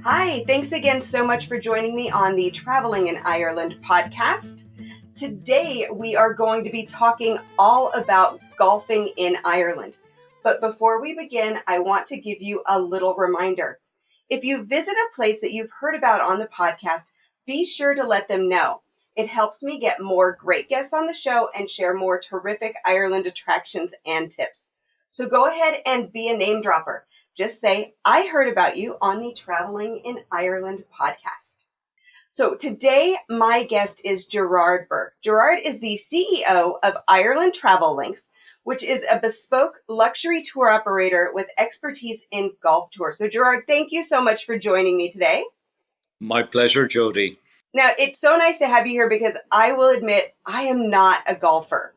Hi, thanks again so much for joining me on the Traveling in Ireland podcast. Today we are going to be talking all about golfing in Ireland. But before we begin, I want to give you a little reminder. If you visit a place that you've heard about on the podcast, be sure to let them know. It helps me get more great guests on the show and share more terrific Ireland attractions and tips. So go ahead and be a name dropper. Just say, I heard about you on the Traveling in Ireland podcast. So today, my guest is Gerard Burke. Gerard is the CEO of Ireland Travel Links, which is a bespoke luxury tour operator with expertise in golf tours. So Gerard, thank you so much for joining me today. My pleasure, Jody. Now, it's so nice to have you here because I will admit I am not a golfer.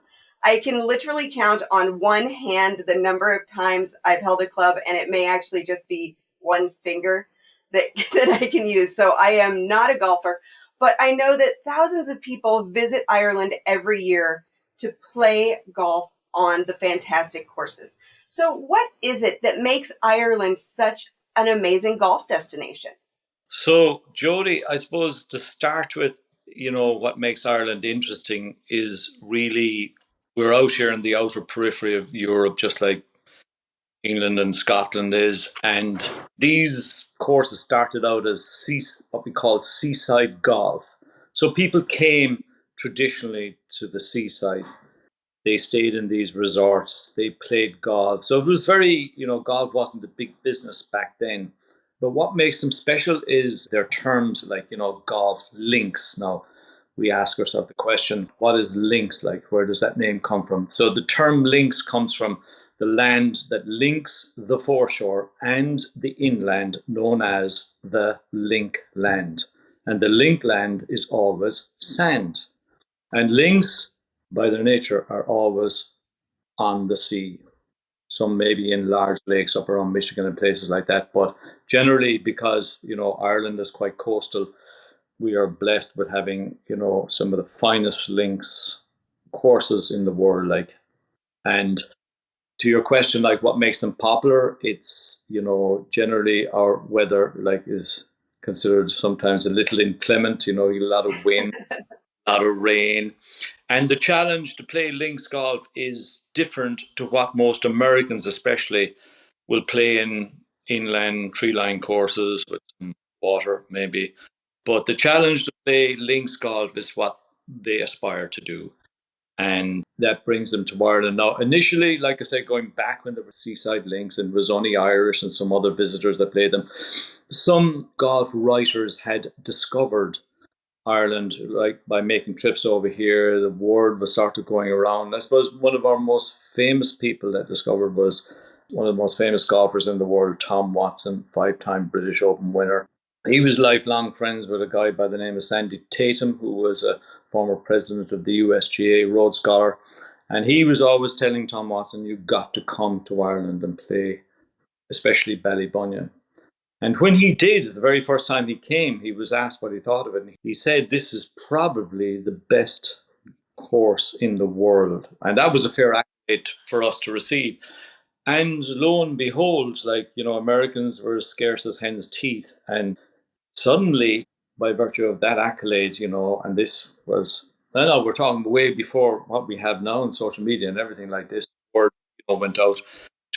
I can literally count on one hand the number of times I've held a club, and it may actually just be one finger that I can use. So I am not a golfer, but I know that thousands of people visit Ireland every year to play golf on the fantastic courses. So what is it that makes Ireland such an amazing golf destination? So, Jody, I suppose to start with, what makes Ireland interesting is really we're out here in the outer periphery of Europe, just like England and Scotland is. And these courses started out as what we call seaside golf. So people came traditionally to the seaside. They stayed in these resorts. They played golf. So it was very, golf wasn't a big business back then. But what makes them special is their terms like, golf links. Now, we ask ourselves the question, what is links like? Where does that name come from? So the term links comes from the land that links the foreshore and the inland, known as the link land. And the link land is always sand. And links, by their nature, are always on the sea. Some maybe in large lakes up around Michigan and places like that. But generally, because, Ireland is quite coastal, we are blessed with having, some of the finest links courses in the world. And to your question, like what makes them popular, it's, generally our weather is considered sometimes a little inclement, you get a lot of wind, a lot of rain. And the challenge to play links golf is different to what most Americans, especially, will play in inland tree line courses with some water, maybe. But the challenge to play links golf is what they aspire to do. And that brings them to Ireland. Now, initially, like I said, going back when there were seaside links and it was only Irish and some other visitors that played them, some golf writers had discovered Ireland, like by making trips over here. The word was sort of going around. I suppose one of our most famous people that discovered was one of the most famous golfers in the world, Tom Watson, 5-time British Open winner. He was lifelong friends with a guy by the name of Sandy Tatum, who was a former president of the USGA, Rhodes Scholar. And he was always telling Tom Watson, you've got to come to Ireland and play, especially Ballybunion. And when he did, the very first time he came, he was asked what he thought of it. And he said, this is probably the best course in the world. And that was a fair accolade for us to receive. And lo and behold, Americans were as scarce as hen's teeth. And suddenly, by virtue of that accolade, and this was, I know we're talking way before what we have now in social media and everything like this, word went out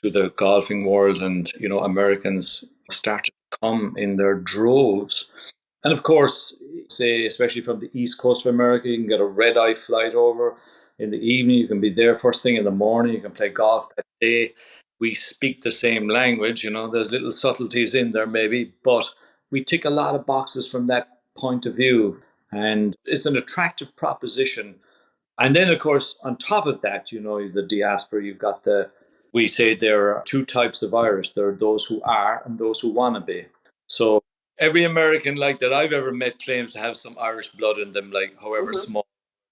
to the golfing world, and Americans started to come in their droves. And of course, say especially from the east coast of America, you can get a red-eye flight over in the evening. You can be there first thing in the morning. You can play golf that day. We speak the same language. There's little subtleties in there maybe, but we tick a lot of boxes from that point of view, and it's an attractive proposition. And then, of course, on top of that, the diaspora, you've got we say there are two types of Irish. There are those who are and those who want to be. So every American that I've ever met claims to have some Irish blood in them, however small,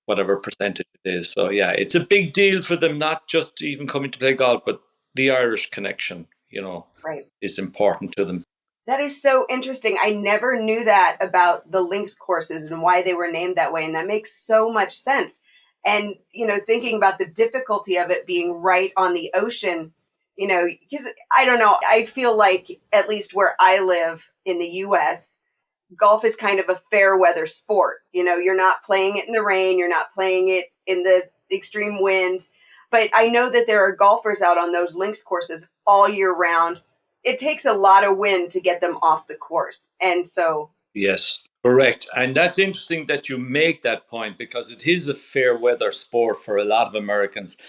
whatever percentage it is. So yeah, it's a big deal for them, not just even coming to play golf, but the Irish connection, Right. is important to them. That is so interesting. I never knew that about the links courses and why they were named that way. And that makes so much sense. And, thinking about the difficulty of it being right on the ocean, Because I don't know, I feel like at least where I live in the US, golf is kind of a fair weather sport. You're not playing it in the rain, you're not playing it in the extreme wind. But I know that there are golfers out on those links courses all year round. It takes a lot of wind to get them off the course. And so, Yes, correct. And that's interesting that you make that point because it is a fair weather sport for a lot of Americans.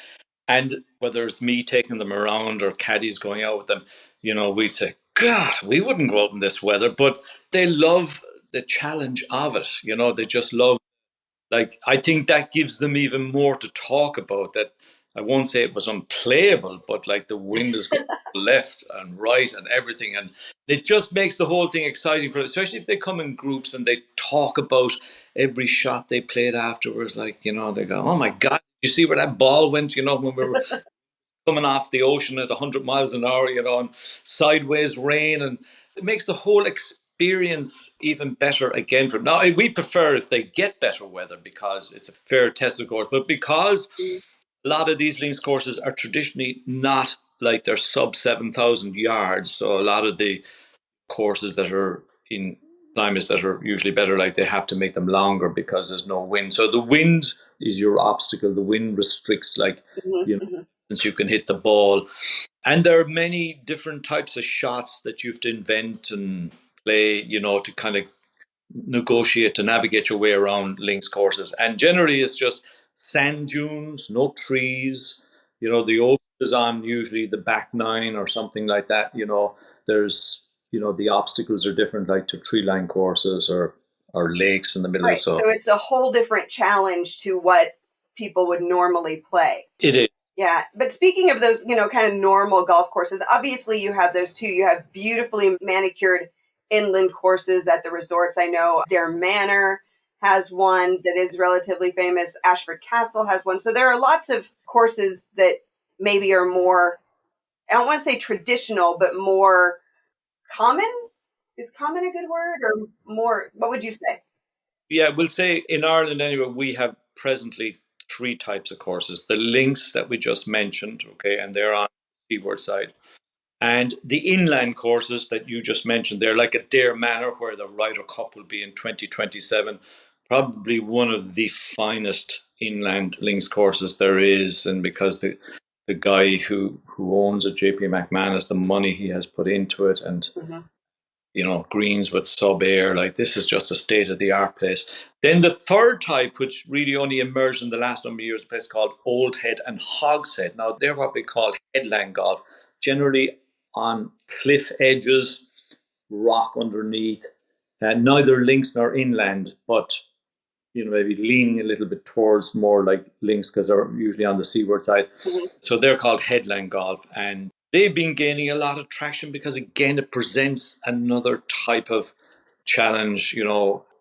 And whether it's me taking them around or caddies going out with them, we say, God, we wouldn't go out in this weather, but they love the challenge of it. They just love, like, I think that gives them even more to talk about. That I won't say it was unplayable, but like the wind is going left and right and everything. And it just makes the whole thing exciting for them, especially if they come in groups and they talk about every shot they played afterwards. Like, they go, oh my God, you see where that ball went, when we were coming off the ocean at 100 miles an hour, and sideways rain. And it makes the whole experience even better again for them. Now, we prefer if they get better weather because it's a fair tested course, but because a lot of these links courses are traditionally not like they're sub 7,000 yards. So a lot of the courses that are in climates that are usually better, like they have to make them longer because there's no wind. So the wind is your obstacle. The wind restricts, like, since you can hit the ball. And there are many different types of shots that you have to invent and play, to kind of negotiate to navigate your way around links courses. And generally, it's just sand dunes, no trees. The ocean is on usually the back nine or something like that. There's, the obstacles are different, like to tree line courses or lakes in the middle. right. So So it's a whole different challenge to what people would normally play. it is. Yeah. But speaking of those, kind of normal golf courses, obviously you have those too. You have beautifully manicured inland courses at the resorts. I know Dare Manor has one that is relatively famous. Ashford Castle has one. So there are lots of courses that maybe are more, I don't want to say traditional, but more common. Is common a good word, or more, what would you say? Yeah, we'll say in Ireland anyway, we have presently three types of courses. The links that we just mentioned, okay, and they're on the seaward side. And the inland courses that you just mentioned, they're like a Dare Manor, where the Ryder Cup will be in 2027. Probably one of the finest inland links courses there is. And because the guy who owns it, JP McManus, the money he has put into it, and greens with sub air, like this is just a state of the art place. Then the third type, which really only emerged in the last number of years, a place called Old Head and Hogshead. Now they're what we call headland golf, generally on cliff edges, rock underneath, neither links nor inland, but maybe leaning a little bit towards more like links because they're usually on the seaward side. So they're called headland golf, and they've been gaining a lot of traction because, again, it presents another type of challenge.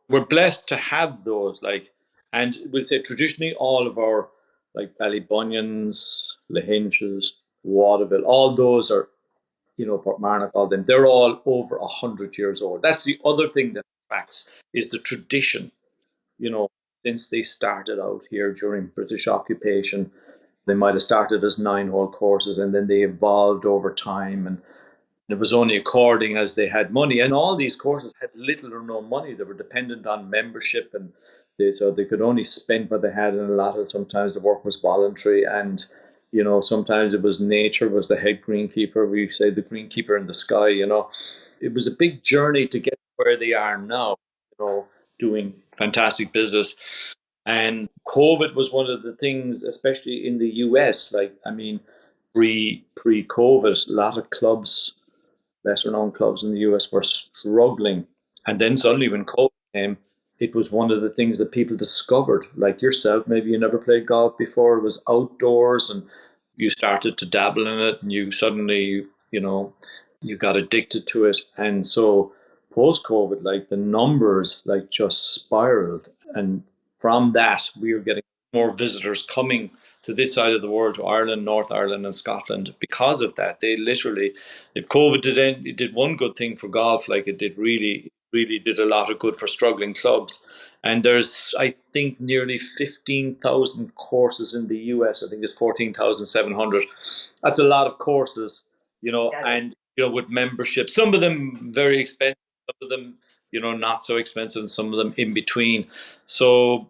We're blessed to have those, like, and we'll say traditionally all of our, like, Ballybunions, Lahinches, Waterville, all those are, Portmarnock, all them, they're all over 100 years old. That's the other thing that attracts, is the tradition, you know, since they started out here during British occupation. They might have started as 9-hole courses and then they evolved over time. And it was only according as they had money. And all these courses had little or no money. They were dependent on membership, and so they could only spend what they had. And a lot of sometimes the work was voluntary. And, sometimes it was nature was the head greenkeeper. We say the greenkeeper in the sky. It was a big journey to get where they are now, doing fantastic business. And COVID was one of the things, especially in the US. Like, I mean, pre-COVID, a lot of clubs, lesser known clubs in the US, were struggling. And then suddenly, when COVID came, it was one of the things that people discovered. Like yourself, maybe you never played golf before. It was outdoors, and you started to dabble in it, and you suddenly, you got addicted to it. And so, post COVID, like the numbers, like just spiraled, and from that, we are getting more visitors coming to this side of the world, to Ireland, North Ireland, and Scotland. Because of that, they literally, if COVID it did one good thing for golf, like it did really, really did a lot of good for struggling clubs. And there's, I think, nearly 15,000 courses in the US. I think it's 14,700. That's a lot of courses, That is. and, with membership. Some of them very expensive, some of them, not so expensive, and some of them in between. So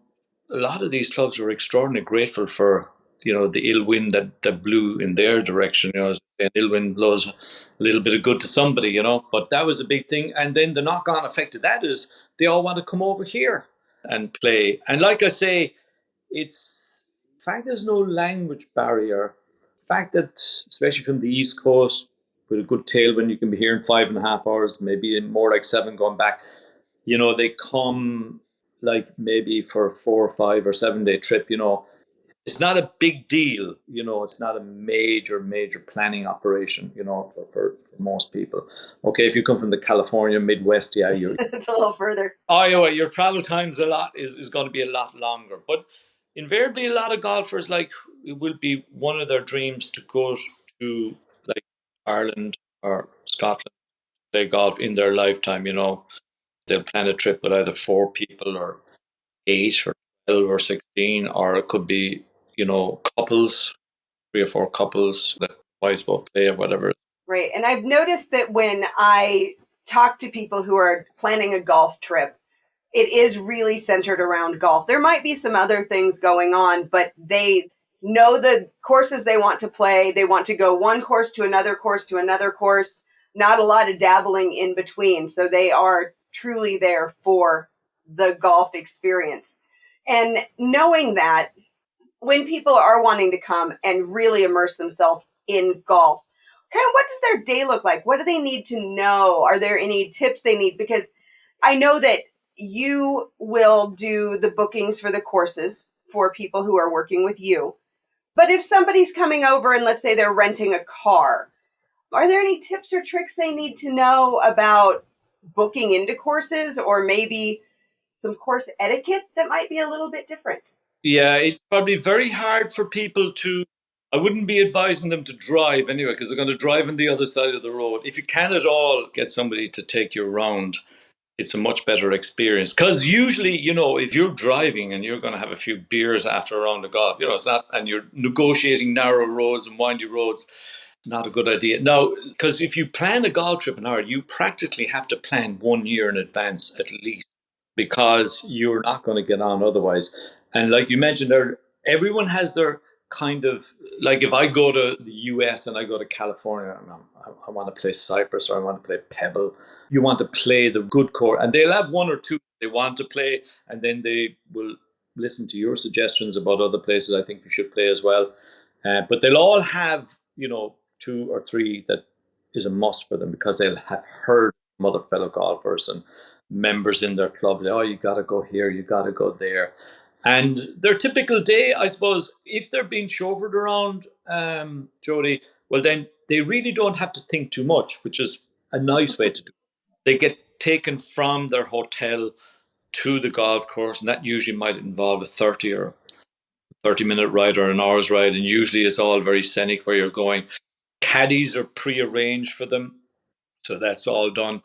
a lot of these clubs were extraordinarily grateful for, the ill wind that blew in their direction. As I say, ill wind blows a little bit of good to somebody, But that was a big thing. And then the knock-on effect of that is they all want to come over here and play. And like I say, it's the fact there's no language barrier. The fact that, especially from the East Coast, with a good tailwind, you can be here in 5.5 hours, maybe more like 7 going back. They come like maybe for a 4 or 5 or 7 day trip. It's not a big deal. It's not a major planning operation. For most people. Okay, if you come from the California Midwest, yeah, you're It's a little further. Iowa, your travel times a lot is going to be a lot longer. But invariably, a lot of golfers, like, it will be one of their dreams to go to, like, Ireland or Scotland, play golf in their lifetime. They'll plan a trip with either 4 people or 8 or 12 or 16, or it could be, couples, 3 or 4 couples that twice both play or whatever. Right. And I've noticed that when I talk to people who are planning a golf trip, it is really centered around golf. There might be some other things going on, but they know the courses they want to play. They want to go one course to another course to another course, not a lot of dabbling in between. So they are truly there for the golf experience. And knowing that, when people are wanting to come and really immerse themselves in golf, kind of what does their day look like? What do they need to know? Are there any tips they need? Because I know that you will do the bookings for the courses for people who are working with you. But if somebody's coming over and let's say they're renting a car, are there any tips or tricks they need to know about booking into courses, or maybe some course etiquette that might be a little bit different? Yeah, it's probably very hard for people to. I wouldn't be advising them to drive anyway, because they're going to drive on the other side of the road. If you can at all get somebody to take you around, it's a much better experience. Because usually, if you're driving and you're going to have a few beers after a round of golf, it's not, and you're negotiating narrow roads and windy roads, not a good idea. Now, because if you plan a golf trip in Ireland, you practically have to plan 1 year in advance at least, because you're not going to get on otherwise. And like you mentioned there, everyone has their kind of, like, if I go to the US and I go to California, and I want to play Cypress or I want to play Pebble, you want to play the good course, and they'll have one or two they want to play, and then they will listen to your suggestions about other places I think you should play as well. But they'll all have, 2 or 3 that is a must for them, because they'll have heard from other fellow golfers and members in their club. Oh, you got to go here, you got to go there. And their typical day, I suppose, if they're being chauffeured around, Jody, well, then they really don't have to think too much, which is a nice way to do it. They get taken from their hotel to the golf course, and that usually might involve a 30 minute ride or an hour's ride, and usually it's all very scenic where you're going. Caddies are pre-arranged for them, so that's all done.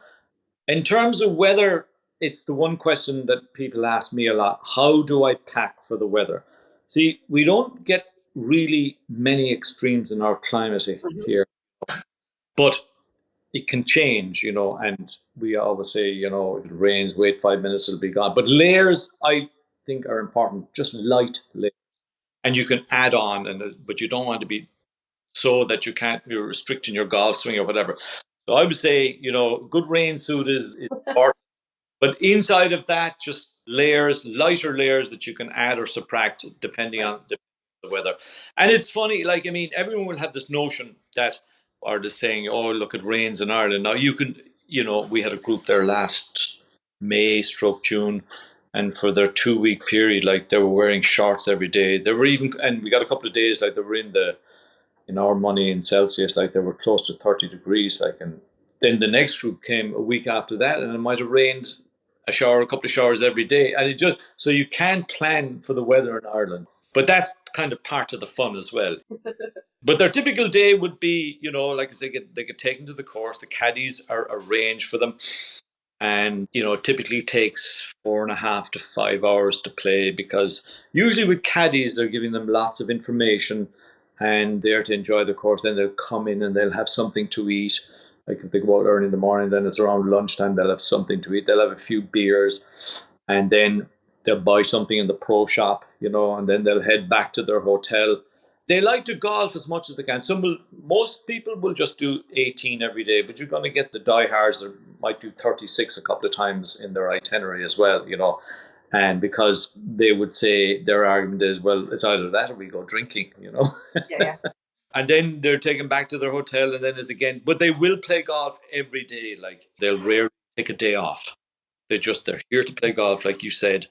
In terms of weather, it's the one question that people ask me a lot. How do I pack for the weather? See, we don't get really many extremes in our climate Mhm. here, but it can change, and we always say, if it rains, wait 5 minutes, it'll be gone. But layers, I think, are important, just light layers. And you can add on, but you don't want to be so that you're restricting your golf swing or whatever. So I would say, good rain suit is important. But inside of that, just layers, lighter layers that you can add or subtract depending Right. on the weather. And it's funny, like, I mean, everyone will have this notion that, or the saying, oh, look, it rains in Ireland. Now, you can, we had a group there last May stroke June, and for their 2 week period, like, they were wearing shorts every day. They were even, and we got a couple of days, like, they were in our money in Celsius, like, they were close to 30 degrees, like, and then the next group came a week after that, and it might have rained a couple of showers every day, and it just, so you can plan for the weather in Ireland, but that's kind of part of the fun as well. But their typical day would be, like I say, they get taken to the course. The caddies are arranged for them. And, it typically takes 4.5 to 5 hours to play because usually with caddies, they're giving them lots of information and they're to enjoy the course. Then they'll come in and they'll have something to eat. Like if they go out early in the morning, then it's around lunchtime, they'll have something to eat. They'll have a few beers and then they'll buy something in the pro shop, and then they'll head back to their hotel. They like to golf as much as they can. Most people will just do 18 every day, but you're going to get the diehards that might do 36 a couple of times in their itinerary as well, And because they would say their argument is, well, it's either that or we go drinking. Yeah. And then they're taken back to their hotel and then is again, but they will play golf every day. Like they'll rarely take a day off. They're here to play golf, like you said,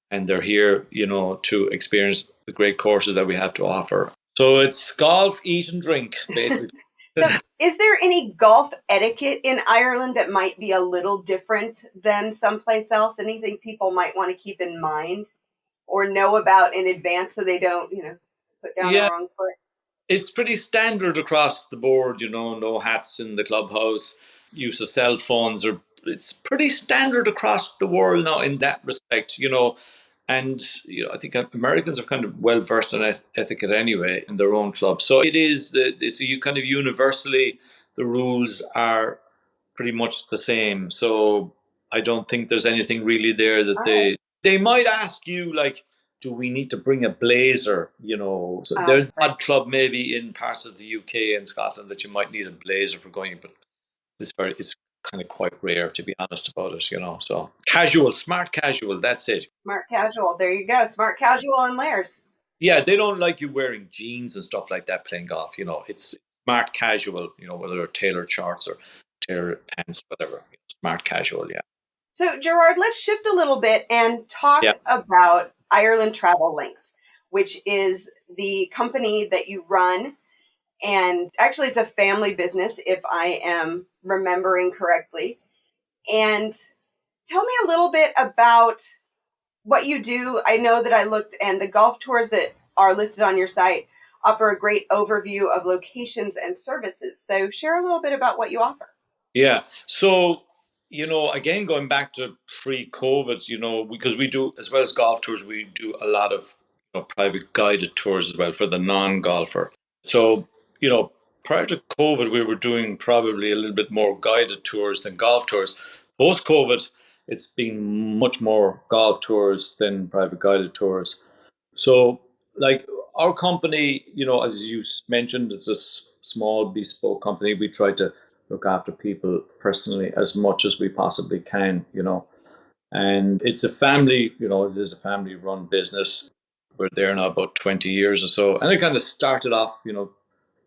and they're here, to experience the great courses that we have to offer. So it's golf, eat, and drink, basically. So, is there any golf etiquette in Ireland that might be a little different than someplace else? Anything people might want to keep in mind or know about in advance so they don't, put down the Yeah, wrong foot? it's pretty standard across the board, no hats in the clubhouse, use of cell phones, or it's pretty standard across the world now in that respect, And I think Americans are kind of well versed in etiquette anyway in their own club. So it's you kind of universally the rules are pretty much the same. So I don't think there's anything really there that All right. they might ask you like, do we need to bring a blazer? So there's an Right. odd club maybe in parts of the UK and Scotland that you might need a blazer for going, but it's kind of quite rare to be honest about it. So casual, smart casual. That's it. Smart casual. There you go. Smart casual and layers. Yeah, they don't like you wearing jeans and stuff like that playing golf. It's smart casual. Whether they're tailored shorts or tailored pants, whatever. Smart casual. Yeah. So, Gerard, let's shift a little bit and talk Yeah. about Ireland Travel Links, which is the company that you run. And actually, it's a family business, if I am remembering correctly. And tell me a little bit about what you do. I know that I looked, and the golf tours that are listed on your site offer a great overview of locations and services. So, share a little bit about what you offer. Yeah. So, again, going back to pre-COVID, because we do, as well as golf tours, we do a lot of private guided tours as well for the non-golfer. So, prior to COVID, we were doing probably a little bit more guided tours than golf tours. Post-COVID, it's been much more golf tours than private guided tours. So, like our company, as you mentioned, it's a small bespoke company. We try to look after people personally as much as we possibly can. And it's a family, it is a family run business. We're there now about 20 years or so. And it kind of started off,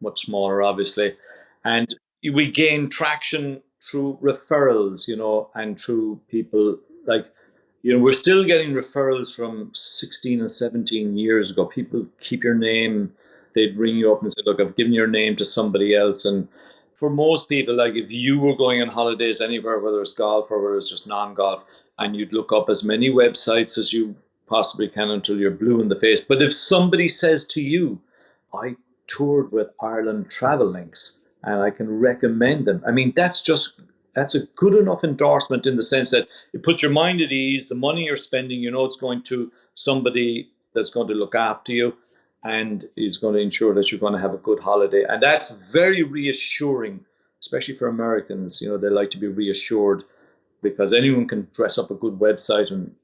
much smaller, obviously. And we gain traction through referrals, and through people like, we're still getting referrals from 16 and 17 years ago. People keep your name. They'd ring you up and say, look, I've given your name to somebody else. And for most people, like if you were going on holidays anywhere, whether it's golf or whether it's just non-golf, and you'd look up as many websites as you possibly can until you're blue in the face. But if somebody says to you, I toured with Ireland Travel Links and I can recommend them, I mean, that's a good enough endorsement in the sense that it puts your mind at ease. The money you're spending, it's going to somebody that's going to look after you and is going to ensure that you're going to have a good holiday. And that's very reassuring, especially for Americans. They like to be reassured because anyone can dress up a good website and,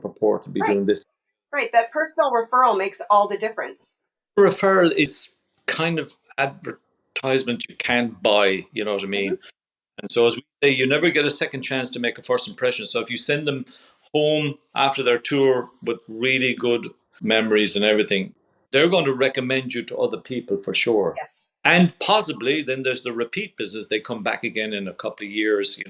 purport to be Right. doing this. Right. That personal referral makes all the difference. Referral is kind of advertisement you can't buy, you know what I mean? Mm-hmm. And so, as we say, you never get a second chance to make a first impression. So, if you send them home after their tour with really good memories and everything, they're going to recommend you to other people for sure. Yes. And possibly then there's the repeat business. They come back again in a couple of years.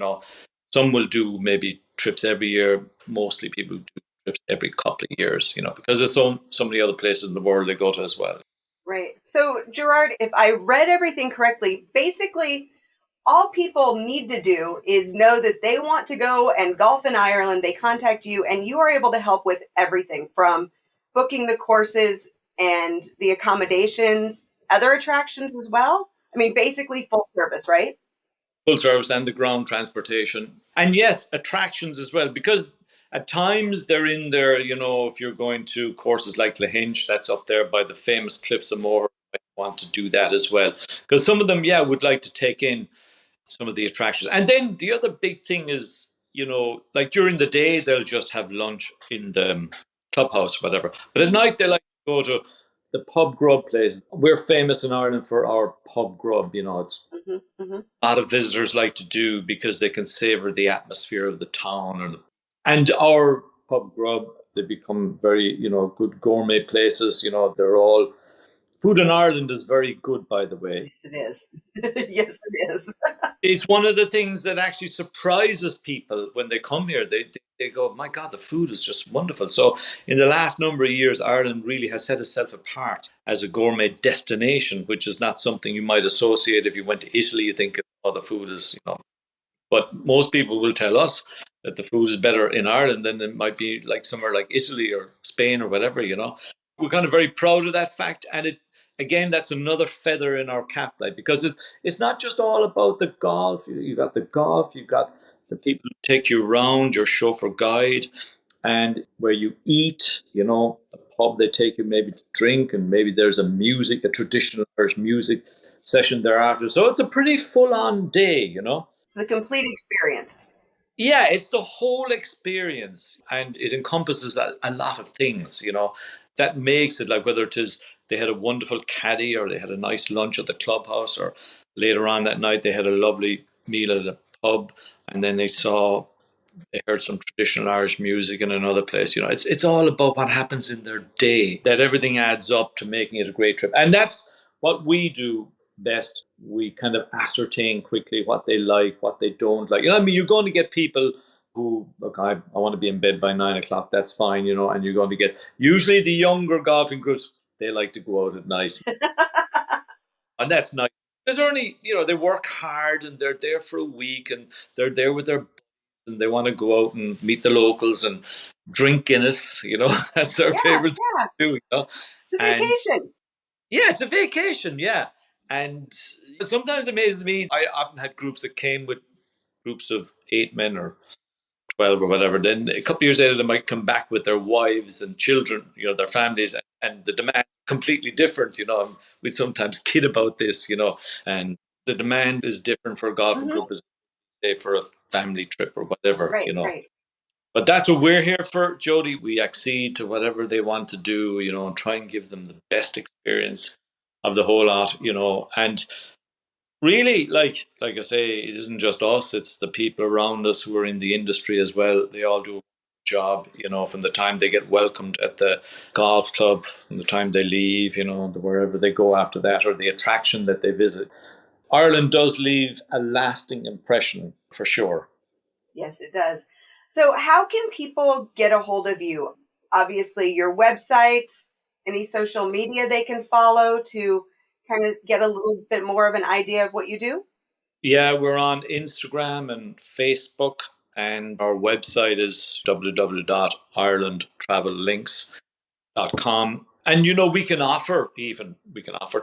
Some will do maybe trips every year. Mostly people do trips every couple of years, because there's so many other places in the world they go to as well. Right. So, Gerard, if I read everything correctly, basically all people need to do is know that they want to go and golf in Ireland. They contact you, and you are able to help with everything from booking the courses and the accommodations, other attractions as well. I mean, basically full service, right? full service and the ground transportation. And yes, attractions as well, because at times they're in there, if you're going to courses like Lahinch, that's up there by the famous Cliffs of Moher, you might want to do that as well. Because some of them, would like to take in some of the attractions. And then the other big thing is, like during the day, they'll just have lunch in the clubhouse, whatever. But at night, they like to go to the pub grub place. We're famous in Ireland for our pub grub. It's a lot of visitors like to do because they can savor the atmosphere of the town. And our pub grub, they become very, good gourmet places. They're all... Food in Ireland is very good, by the way. Yes, it is. Yes, it is. It's one of the things that actually surprises people when they come here. They go, my God, the food is just wonderful. So in the last number of years, Ireland really has set itself apart as a gourmet destination, which is not something you might associate if you went to Italy. You think, oh, the food is, But most people will tell us that the food is better in Ireland than it might be like somewhere like Italy or Spain or whatever, We're kind of very proud of that fact. And again, that's another feather in our cap, because it's not just all about the golf. You got the golf, you got the people who take you around, your chauffeur guide, and where you eat, the pub they take you maybe to drink, and maybe there's a traditional Irish music session thereafter. So it's a pretty full-on day, It's the complete experience. Yeah, it's the whole experience, and it encompasses a lot of things, that makes it, like, whether it is they had a wonderful caddy, or they had a nice lunch at the clubhouse, or later on that night they had a lovely meal at a pub, and then they heard some traditional Irish music in another place. It's all about what happens in their day, that everything adds up to making it a great trip. And that's what we do best. We kind of ascertain quickly what they like, what they don't like. You're going to get people who, look, I want to be in bed by 9 o'clock. That's fine, and you're going to get usually the younger golfing groups. They like to go out at night, and that's nice. Because they work hard, and they're there for a week, and they're there with their, and they want to go out and meet the locals and drink Guinness. That's their favorite thing to do. It's a vacation. It's a vacation. Yeah. And it sometimes amazes me. I often had groups that came with groups of 8 men or 12 or whatever. Then a couple of years later, they might come back with their wives and children, their families, and the demand is completely different. We sometimes kid about this, and the demand is different for a golfing group as, say, for a family trip or whatever, Right. But that's what we're here for, Jody. We accede to whatever they want to do, and try and give them the best experience of the whole lot, and really, like I say, it isn't just us, it's the people around us who are in the industry as well. They all do a job, from the time they get welcomed at the golf club, from the time they leave, wherever they go after that, or the attraction that they visit. Ireland does leave a lasting impression, for sure. Yes, it does. So how can people get a hold of you? Obviously, your website, any social media they can follow to kind of get a little bit more of an idea of what you do? Yeah, we're on Instagram and Facebook, and our website is www.irelandtravellinks.com. And, we can offer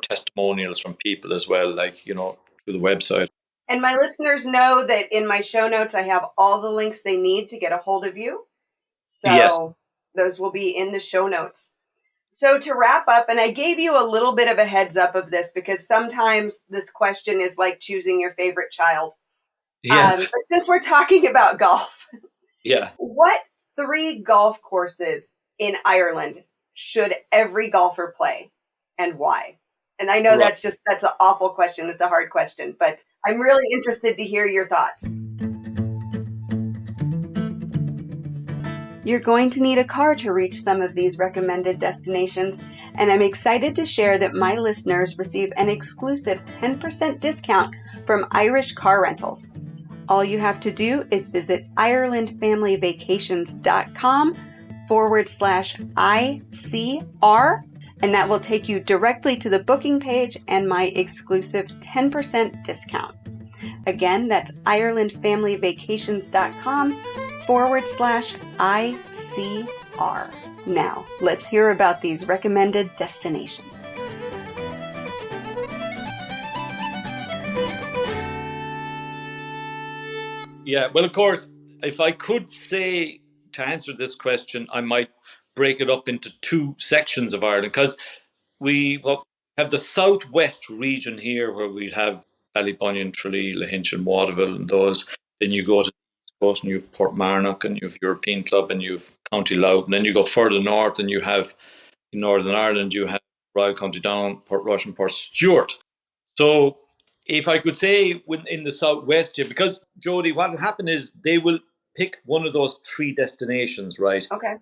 testimonials from people as well, through the website. And my listeners know that in my show notes, I have all the links they need to get a hold of you. So yes, those will be in the show notes. So to wrap up, and I gave you a little bit of a heads up of this because sometimes this question is like choosing your favorite child. Yes. But since we're talking about golf, what 3 golf courses in Ireland should every golfer play, and why? And I know that's an awful question. It's a hard question, but I'm really interested to hear your thoughts. You're going to need a car to reach some of these recommended destinations, and I'm excited to share that my listeners receive an exclusive 10% discount from Irish Car Rentals. All you have to do is visit IrelandFamilyVacations.com/ICR, and that will take you directly to the booking page and my exclusive 10% discount. Again, that's IrelandFamilyVacations.com/ICR. Now, let's hear about these recommended destinations. Yeah, well, of course, if I could say to answer this question, I might break it up into two sections of Ireland because we have the southwest region here where we have Ballybunion, Tralee, Lahinch, and Waterville, and those. Then you go to the east coast and you have Portmarnock and you have European Club and you have County Louth. And then you go further north and you have in Northern Ireland, you have Royal County Down, Portrush, and Portstewart. So if I could say in the southwest here, because Jody, what will happen is they will pick one of those three destinations, right? Okay.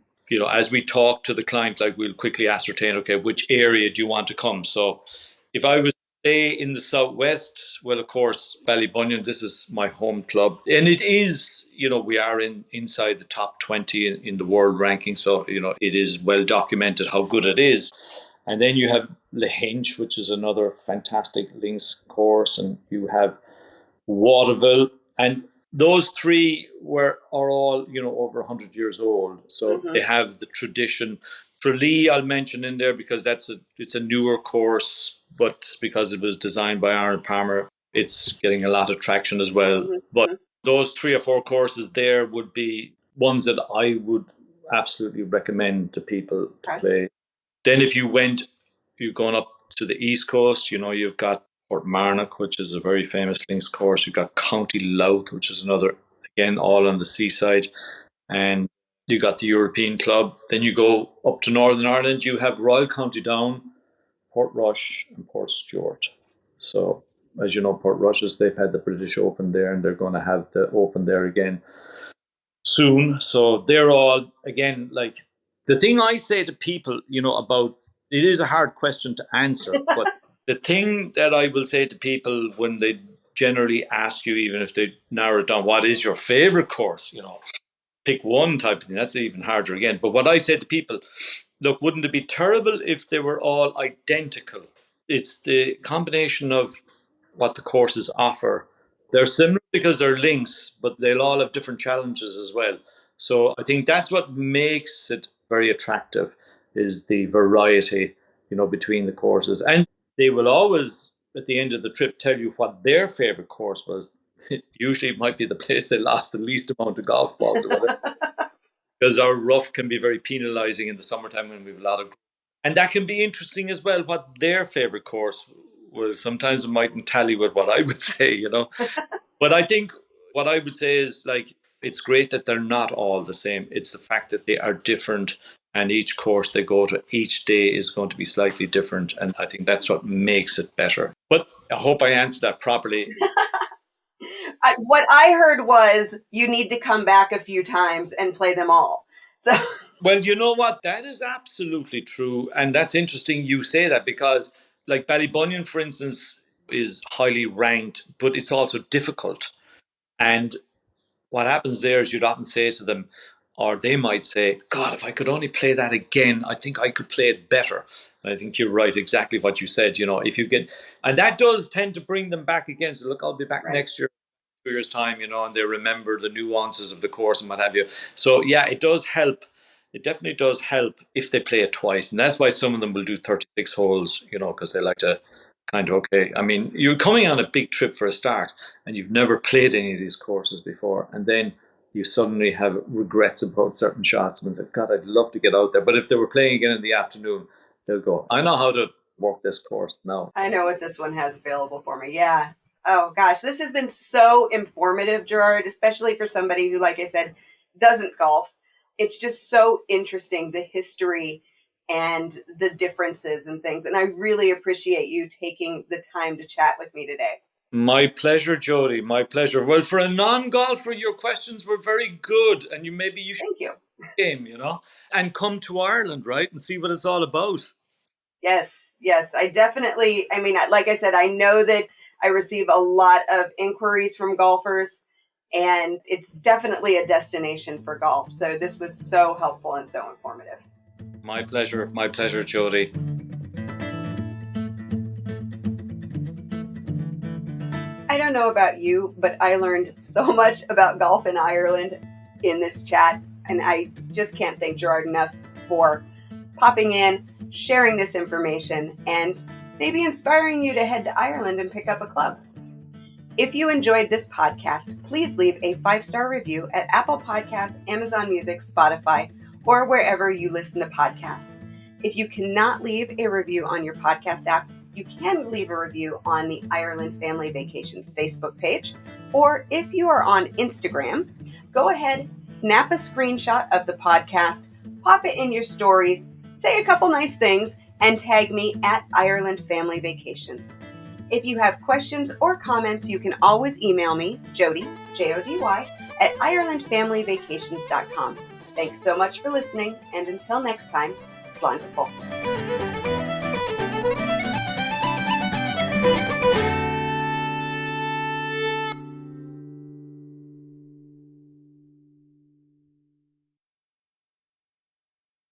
As we talk to the client, like we'll quickly ascertain, okay, which area do you want to come? So if I was to say in the southwest, well, of course, Ballybunion, this is my home club. And it is, we are inside the top 20 in the world ranking. So, it is well documented how good it is. And then you have Lahinch, which is another fantastic links course, and you have Waterville, and those three are all over 100 years old, so they have the tradition. Tralee, I'll mention in there because it's a newer course, but because it was designed by Arnold Palmer, it's getting a lot of traction as well. But those 3 or 4 courses there would be ones that I would absolutely recommend to people to play. Then if you're going up to the east coast, you've got Portmarnock, which is a very famous links course. You've got County Louth, which is another, again, all on the seaside. And you got the European Club. Then you go up to Northern Ireland, you have Royal County Down, Portrush, and Portstewart. So, as you know, Portrush, they've had the British Open there, and they're going to have the Open there again soon. So they're all, again, like the thing I say to people, about it is a hard question to answer, but the thing that I will say to people when they generally ask you, even if they narrow it down, what is your favorite course? Pick one type of thing. That's even harder again. But what I say to people, look, wouldn't it be terrible if they were all identical? It's the combination of what the courses offer. They're similar because they're links, but they'll all have different challenges as well. So I think that's what makes it very attractive is the variety, between the courses. And they will always, at the end of the trip, tell you what their favorite course was. Usually it might be the place they lost the least amount of golf balls or whatever. Because our rough can be very penalizing in the summertime when we have a lot of. And that can be interesting as well, what their favorite course was. Sometimes it mightn't tally with what I would say, But I think what I would say is like, it's great that they're not all the same. It's the fact that they are different, and each course they go to each day is going to be slightly different. And I think that's what makes it better. But I hope I answered that properly. What I heard was you need to come back a few times and play them all. So, well, you know what? That is absolutely true. And that's interesting you say that because, like, Ballybunion, for instance, is highly ranked, but it's also difficult. And what happens there is you'd often say to them, or they might say, God, if I could only play that again, I think I could play it better. And I think you're right, exactly what you said. If you get, and that does tend to bring them back again. So, look, I'll be back next year, 2 years' time, and they remember the nuances of the course and what have you. So, yeah, it does help. It definitely does help if they play it twice. And that's why some of them will do 36 holes, because they like to kind of, okay, I mean, you're coming on a big trip for a start and you've never played any of these courses before. And then you suddenly have regrets about certain shots and say, God, I'd love to get out there. But if they were playing again in the afternoon, they'll go, I know how to work this course now. I know what this one has available for me. Yeah. Oh, gosh. This has been so informative, Gerard, especially for somebody who, like I said, doesn't golf. It's just so interesting, the history and the differences and things. And I really appreciate you taking the time to chat with me today. My pleasure, Jody. My pleasure. Well, for a non-golfer, your questions were very good. And you should Thank you. Game, and come to Ireland, right? And see what it's all about. Yes. I definitely, like I said, I know that I receive a lot of inquiries from golfers, and it's definitely a destination for golf. So this was so helpful and so informative. My pleasure, Jody. I don't know about you, but I learned so much about golf in Ireland in this chat, and I just can't thank Gerard enough for popping in, sharing this information, and maybe inspiring you to head to Ireland and pick up a club. If you enjoyed this podcast, please leave a 5-star review at Apple Podcasts, Amazon Music, Spotify, or wherever you listen to podcasts. If you cannot leave a review on your podcast app, you can leave a review on the Ireland Family Vacations Facebook page. Or if you are on Instagram, go ahead, snap a screenshot of the podcast, pop it in your stories, say a couple nice things, and tag me at Ireland Family Vacations. If you have questions or comments, you can always email me, Jody, Jody, at IrelandFamilyVacations.com. Thanks so much for listening, and until next time, Slán go fóill.